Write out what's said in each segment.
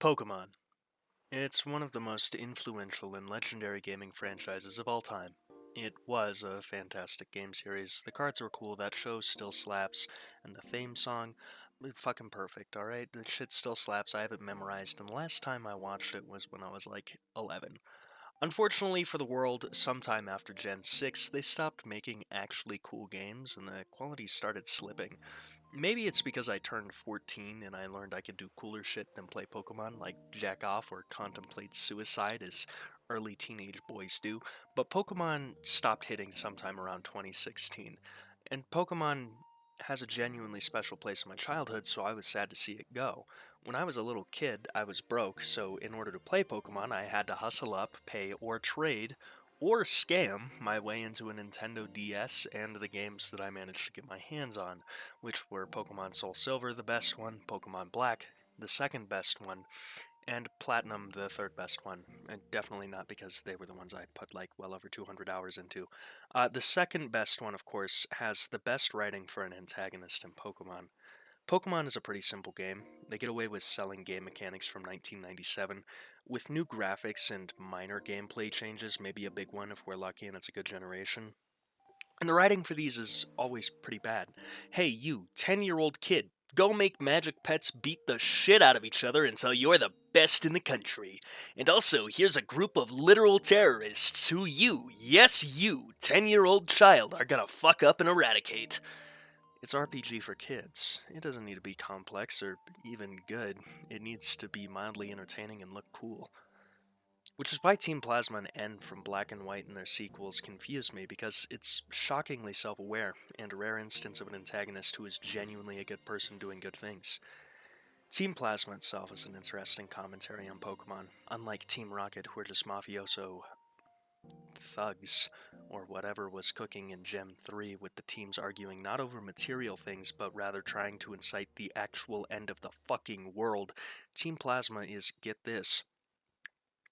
Pokémon. It's one of the most influential and legendary gaming franchises of all time. It was a fantastic game series. The cards were cool, that show still slaps, and the theme song, fucking perfect, alright? The shit still slaps, I have it memorized, and the last time I watched it was when I was like 11. Unfortunately for the world, sometime after Gen 6, they stopped making actually cool games, and the quality started slipping. Maybe it's because I turned 14 and I learned I could do cooler shit than play Pokemon, like jack off or contemplate suicide as early teenage boys do, but Pokemon stopped hitting sometime around 2016. And Pokemon has a genuinely special place in my childhood, so I was sad to see it go. When I was a little kid, I was broke, so in order to play Pokemon, I had to hustle up, pay, or trade or scam my way into a Nintendo DS and the games that I managed to get my hands on, which were Pokemon Soul Silver, the best one, Pokemon Black, the second best one, and Platinum, the third best one. And definitely not because they were the ones I put like well over 200 hours into. The second best one, of course, has the best writing for an antagonist in Pokemon. Pokemon is a pretty simple game. They get away with selling game mechanics from 1997, with new graphics and minor gameplay changes, maybe a big one if we're lucky and it's a good generation. And the writing for these is always pretty bad. Hey, you, 10-year-old kid, go make magic pets beat the shit out of each other until you're the best in the country. And also, here's a group of literal terrorists who you, yes you, 10-year-old child, are gonna fuck up and eradicate. It's RPG for kids. It doesn't need to be complex or even good. It needs to be mildly entertaining and look cool. Which is why Team Plasma and N from Black and White and their sequels confuse me, because it's shockingly self-aware, and a rare instance of an antagonist who is genuinely a good person doing good things. Team Plasma itself is an interesting commentary on Pokemon, unlike Team Rocket, who are just mafioso thugs, or whatever was cooking in Gem 3, with the teams arguing not over material things, but rather trying to incite the actual end of the fucking world. Team Plasma is, get this,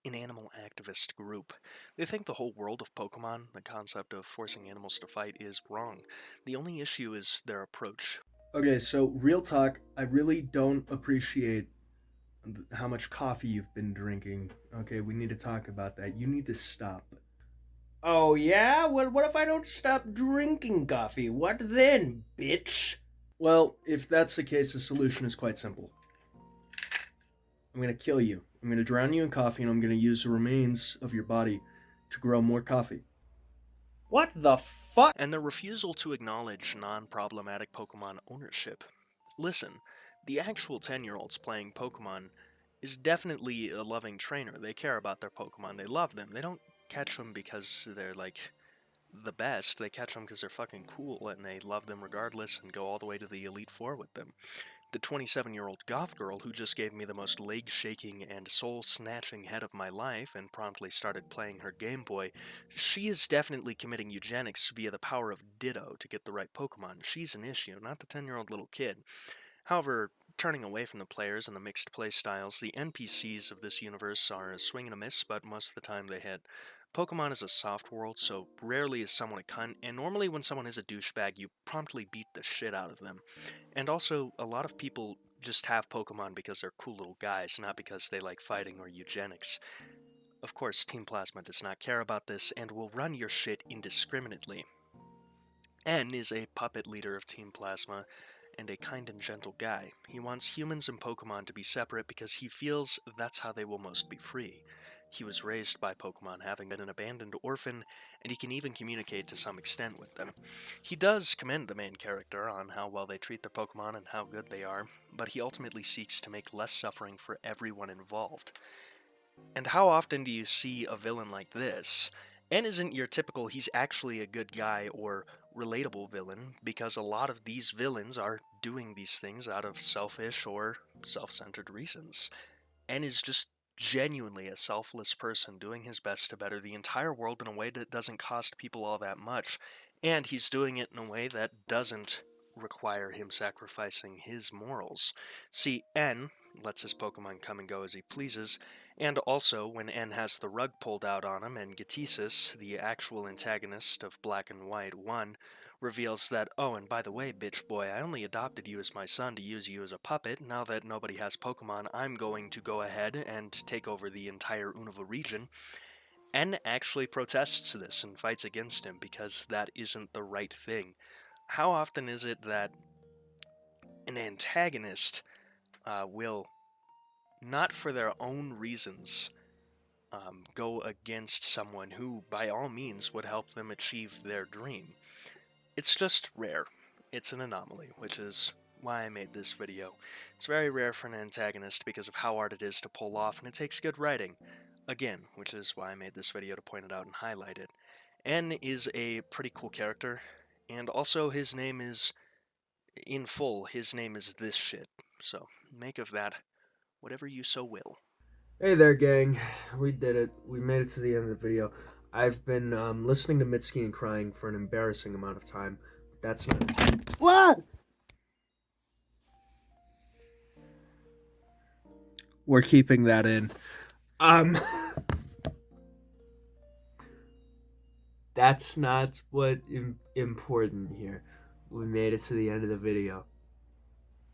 an animal activist group. They think the whole world of Pokemon, the concept of forcing animals to fight, is wrong. The only issue is their approach. Okay, so real talk, I really don't appreciate how much coffee you've been drinking. Okay, we need to talk about that. You need to stop. Oh, yeah? Well, what if I don't stop drinking coffee? What then, bitch? Well, if that's the case, the solution is quite simple. I'm gonna kill you. I'm gonna drown you in coffee, and I'm gonna use the remains of your body to grow more coffee. What the fuck? And their refusal to acknowledge non-problematic Pokemon ownership. Listen, the actual 10-year-olds playing Pokemon is definitely a loving trainer. They care about their Pokemon. They love them. They don't catch them because they're like the best. They catch them because they're fucking cool and they love them regardless and go all the way to the Elite Four with them. The 27-year-old goth girl who just gave me the most leg-shaking and soul-snatching head of my life and promptly started playing her Game Boy, she is definitely committing eugenics via the power of Ditto to get the right Pokemon. She's an issue, not the 10-year-old little kid. However, turning away from the players and the mixed playstyles, the NPCs of this universe are a swing and a miss, but most of the time they hit. Pokemon is a soft world, so rarely is someone a cunt, and normally when someone is a douchebag, you promptly beat the shit out of them. And also, a lot of people just have Pokemon because they're cool little guys, not because they like fighting or eugenics. Of course, Team Plasma does not care about this and will run your shit indiscriminately. N is a puppet leader of Team Plasma and a kind and gentle guy. He wants humans and Pokemon to be separate because he feels that's how they will most be free. He was raised by Pokemon, having been an abandoned orphan, and he can even communicate to some extent with them. He does commend the main character on how well they treat their Pokemon and how good they are, but he ultimately seeks to make less suffering for everyone involved. And how often do you see a villain like this? N isn't your typical he's actually a good guy or relatable villain, because a lot of these villains are doing these things out of selfish or self-centered reasons. N is just genuinely a selfless person doing his best to better the entire world in a way that doesn't cost people all that much, and he's doing it in a way that doesn't require him sacrificing his morals. See, N lets his Pokemon come and go as he pleases, and also when N has the rug pulled out on him and Gatesis, the actual antagonist of Black and White, won, reveals that, oh, and by the way, bitch boy, I only adopted you as my son to use you as a puppet. Now that nobody has Pokemon, I'm going to go ahead and take over the entire Unova region. N actually protests this and fights against him because that isn't the right thing. How often is it that an antagonist will, not for their own reasons, go against someone who, by all means, would help them achieve their dream? It's just rare. It's an anomaly, which is why I made this video. It's very rare for an antagonist because of how hard it is to pull off, and it takes good writing. Again, which is why I made this video, to point it out and highlight it. N is a pretty cool character, and also his name is, in full, his name is this shit. So, make of that whatever you so will. Hey there, gang. We did it. We made it to the end of the video. I've been listening to Mitski and crying for an embarrassing amount of time. That's not as... What? We're keeping that in. That's not what important here. We made it to the end of the video.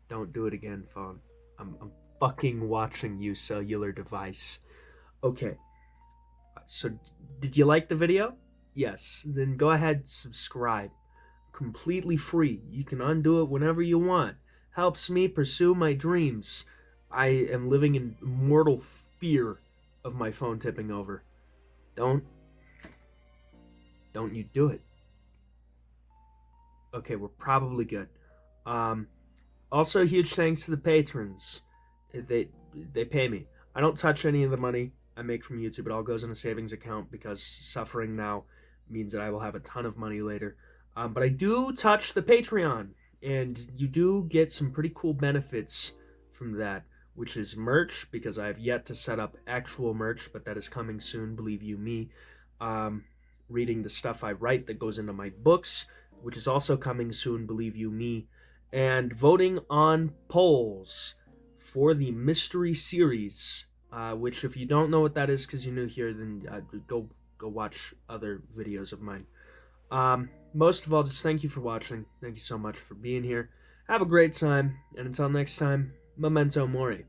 Don't do it again, phone. I'm fucking watching you, cellular device. Okay. So, did you like the video? Yes. Then go ahead, subscribe. Completely free. You can undo it whenever you want. Helps me pursue my dreams. I am living in mortal fear of my phone tipping over. Don't you do it. Okay, we're probably good. Also, huge thanks to the patrons. They pay me. I don't touch any of the money I make from YouTube. It all goes in a savings account because suffering now means that I will have a ton of money later. But I do touch the Patreon, and you do get some pretty cool benefits from that, which is merch, because I have yet to set up actual merch, but that is coming soon, believe you me. Reading the stuff I write that goes into my books, which is also coming soon, believe you me. And voting on polls for the mystery series, which, if you don't know what that is because you're new here, then go watch other videos of mine. Most of all, just thank you for watching. Thank you so much for being here. Have a great time, and until next time, memento mori.